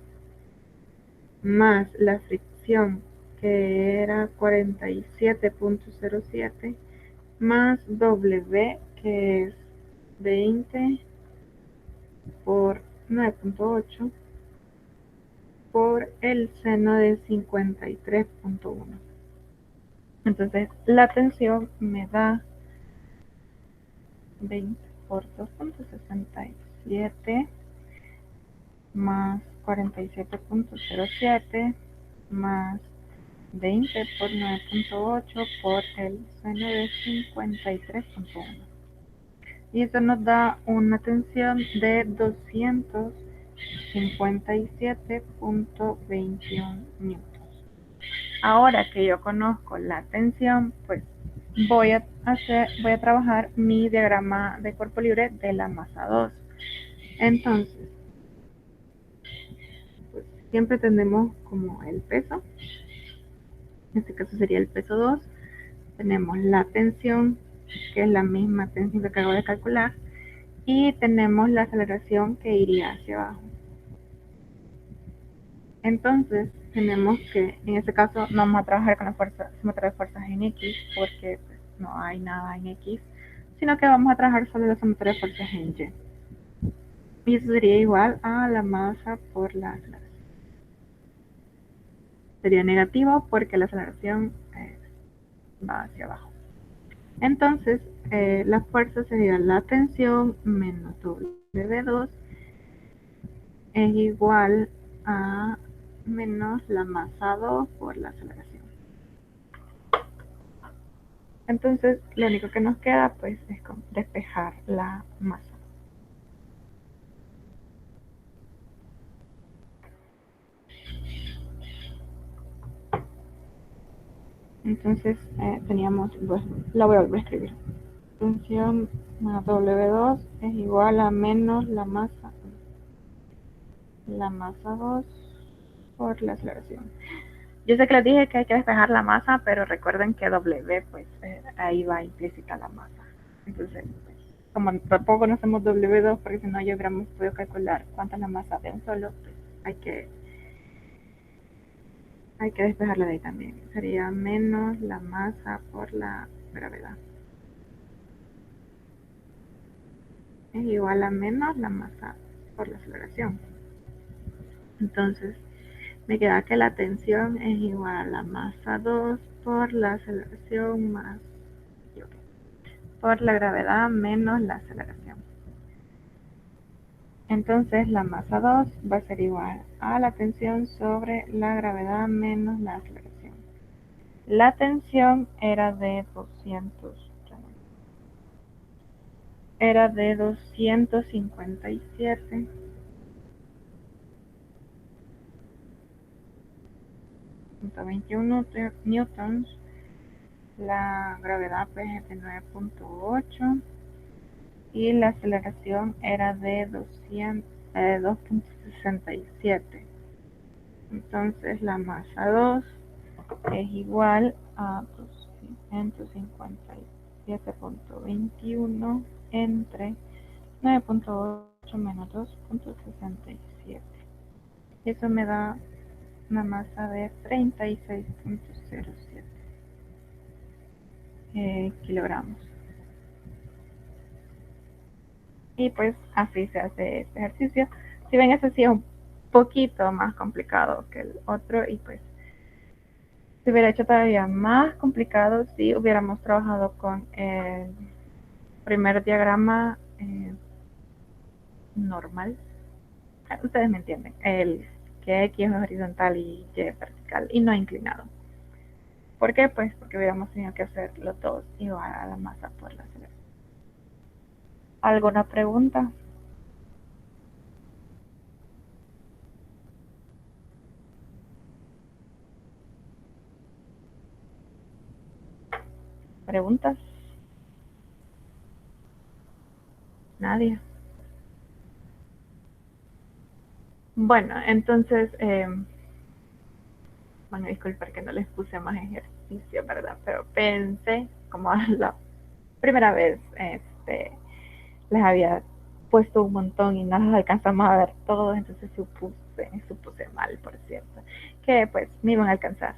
más la fricción, que era 47.07, más W, que es 20 por 9.8, por el seno de 53.1. Entonces la tensión me da 20 por 2.67 más 47.07 más 20 por 9.8 por el seno de 53.1. Y eso nos da una tensión de 257.21 newtons. Ahora que yo conozco la tensión, pues voy a trabajar mi diagrama de cuerpo libre de la masa 2. Entonces, pues siempre tenemos como el peso, en este caso sería el peso 2, tenemos la tensión, que es la misma tensión que acabo de calcular, y tenemos la aceleración que iría hacia abajo. Entonces, tenemos que, en este caso, no vamos a trabajar con la sumatoria de fuerzas en X, porque pues, no hay nada en X, sino que vamos a trabajar solo la sumatoria de fuerzas en Y. Y eso sería igual a la masa por la aceleración. Sería negativo porque la aceleración va hacia abajo. Entonces, la fuerza sería la tensión menos W2 es igual a menos la masa 2 por la aceleración. Entonces, lo único que nos queda pues es despejar la masa. Entonces, teníamos, pues, la voy a volver a escribir. Tensión más W2 es igual a menos la masa 2 por la aceleración. Yo sé que les dije que hay que despejar la masa, pero recuerden que W, pues ahí va implícita la masa. Entonces, pues, como tampoco conocemos W2, porque si no ya hubiéramos podido calcular cuánta es la masa de un solo, pues hay que despejarla de ahí también. Sería menos la masa por la gravedad. Es igual a menos la masa por la aceleración. Entonces, me queda que la tensión es igual a la masa 2 por la aceleración más por la gravedad menos la aceleración. Entonces la masa 2 va a ser igual a la tensión sobre la gravedad menos la aceleración. La tensión era de 257 .21 newtons. La gravedad pues es de 9.8 y la aceleración era de 2.67. Entonces la masa 2 es igual a 257.21 entre 9.8 menos 2.67. Eso me da una masa de 36.07 kilogramos. Y pues así se hace este ejercicio. Si ven, este sí es un poquito más complicado que el otro y pues se hubiera hecho todavía más complicado si hubiéramos trabajado con el primer diagrama normal. Ustedes me entienden, el que X es horizontal y Y vertical y no inclinado. ¿Por qué? Pues porque hubiéramos tenido que hacer los dos igual a la masa por la aceleración. ¿Alguna pregunta? ¿Preguntas? Nadie. Bueno, entonces, bueno, disculpen que no les puse más ejercicio, ¿verdad? Pero pensé, como la primera vez, les había puesto un montón y no los alcanzamos a ver todos, entonces supuse mal, por cierto, que pues me iban a alcanzar.